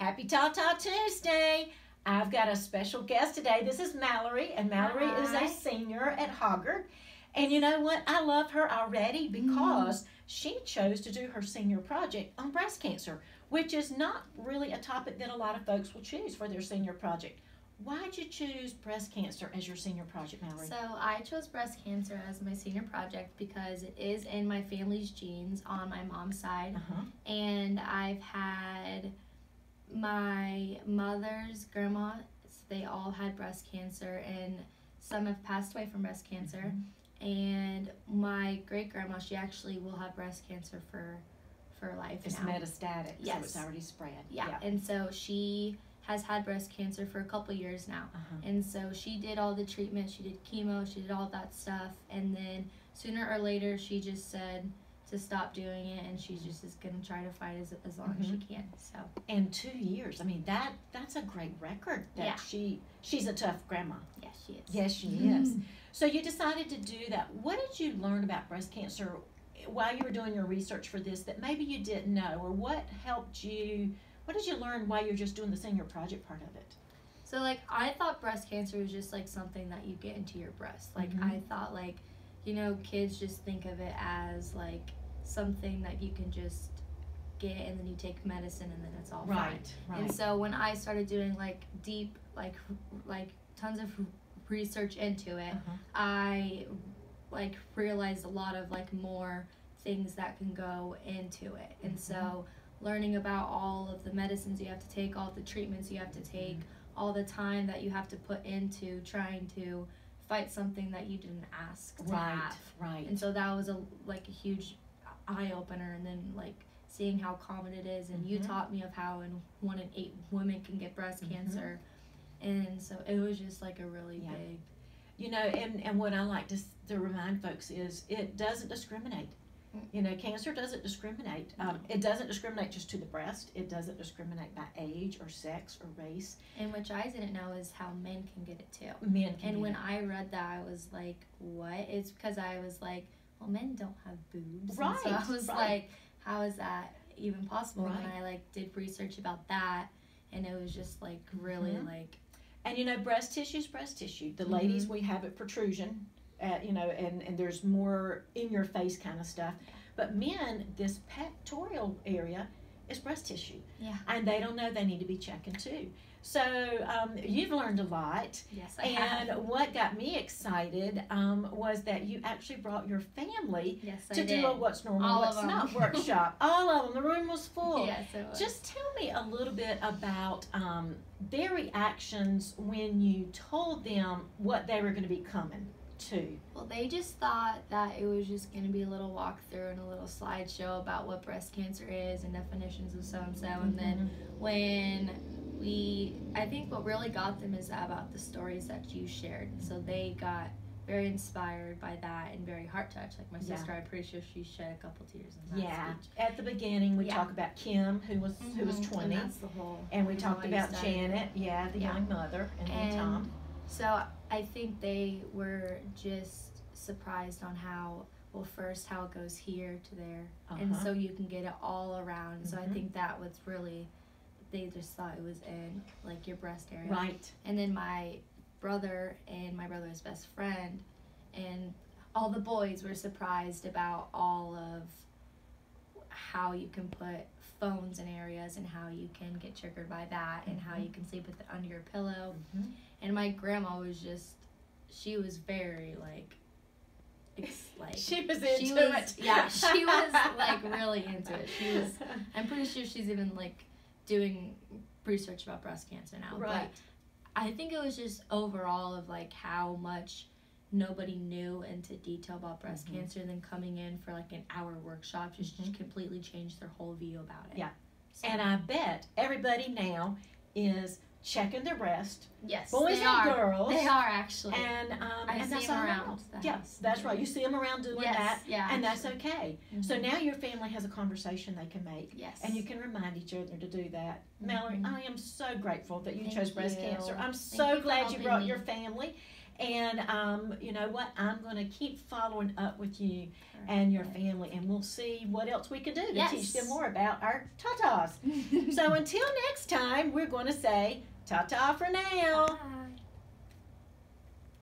Happy Tata Tuesday! I've got a special guest today. This is Mallory, and Mallory is a senior at Hoggard. And you know what? I love her already because she chose to do her senior project on breast cancer, which is not really a topic that a lot of folks will choose for their senior project. Why did you choose breast cancer as your senior project, Mallory? So I chose breast cancer as my senior project because it is in my family's genes on my mom's side. And I've had my mother's grandma, they all had breast cancer, and some have passed away from breast cancer. And my great-grandma, she actually will have breast cancer for life It's now. metastatic, Yes. so it's already spread. Yeah, and so she has had breast cancer for a couple years now. And so she did all the treatment, she did chemo, she did all that stuff, and then sooner or later she just said to stop doing it, and she just is going to try to fight as long as she can. So. And 2 years, I mean, that's a great record. That she's a tough grandma. Yes, she is. Yes, she is. So you decided to do that. What did you learn about breast cancer while you were doing your research for this that maybe you didn't know, or what helped you? What did you learn while you're just doing the senior project part of it? So, like, I thought breast cancer was just, like, something that you get into your breast. Like, I thought, like, you know, kids just think of it as, like, something that you can just get and then you take medicine and then it's all fine. Right. And so when I started doing, like, deep, like tons of research into it, I, like, realized a lot of, like, more things that can go into it. And so learning about all of the medicines you have to take, all the treatments you have to take, all the time that you have to put into trying to fight something that you didn't ask to have. Right. And so that was a huge eye-opener. And then, like, seeing how common it is, and you taught me of how 1 in 8 women can get breast cancer. And so it was just, like, a really big, you know, and what I like to remind folks is it doesn't discriminate. You know, cancer doesn't discriminate. It doesn't discriminate just to the breast. It doesn't discriminate by age or sex or race. And which I didn't know is how men can get it too. Men can. And when I read that, I was like, what? It's because I was like, well, men don't have boobs. Right. And so I was like, how is that even possible? Right. And I, like, did research about that, and it was just, like, really, like. And, you know, breast tissue is breast tissue. The ladies, we have it protrusion. You know, and there's more in your face kind of stuff. But men, this pectoral area is breast tissue. Yeah. And they don't know they need to be checking too. So you've learned a lot. Yes, I have. And what got me excited was that you actually brought your family to do a What's Normal, All What's Not workshop. All of them. The room was full. Yes, it was. Just tell me a little bit about their reactions when you told them what they were going to be coming to. Well, they just thought that it was just going to be a little walkthrough and a little slideshow about what breast cancer is and definitions of so-and-so. And then when I think what really got them is about the stories that you shared. So they got very inspired by that and very heart-touched. Like my sister, I'm pretty sure she shed a couple tears in that speech. At the beginning, we talk about Kim, who was 20. And that's the whole. And we talked about Janet, the young mother, and then Tom. So I think they were just surprised on how, well, first how it goes here to there, and so you can get it all around. So I think that was really, they just thought it was in, like, your breast area. Right. And then my brother and my brother's best friend and all the boys were surprised about all of how you can put phones in areas and how you can get triggered by that and how you can sleep with it under your pillow. And my grandma was just, she was very, like, she was into it. Yeah, she was, like, really into it. She was, I'm pretty sure she's even, like, doing research about breast cancer now. Right. But I think it was just overall of, like, how much nobody knew into detail about breast cancer, and then coming in for, like, an hour workshop just completely changed their whole view about it. Yeah. So. And I bet everybody now is checking their breast. Yes, boys and girls. They are actually. And I see them around. That's right. You see them around doing that, and that's actually. Okay. So now your family has a conversation they can make. Yes. And you can remind each other to do that. Mallory, I am so grateful that you chose breast cancer. I'm so glad you brought your family. And you know what? I'm going to keep following up with you and your family, and we'll see what else we can do to teach them more about our tatas. So So until next time, we're going to say ta-ta for now. Bye.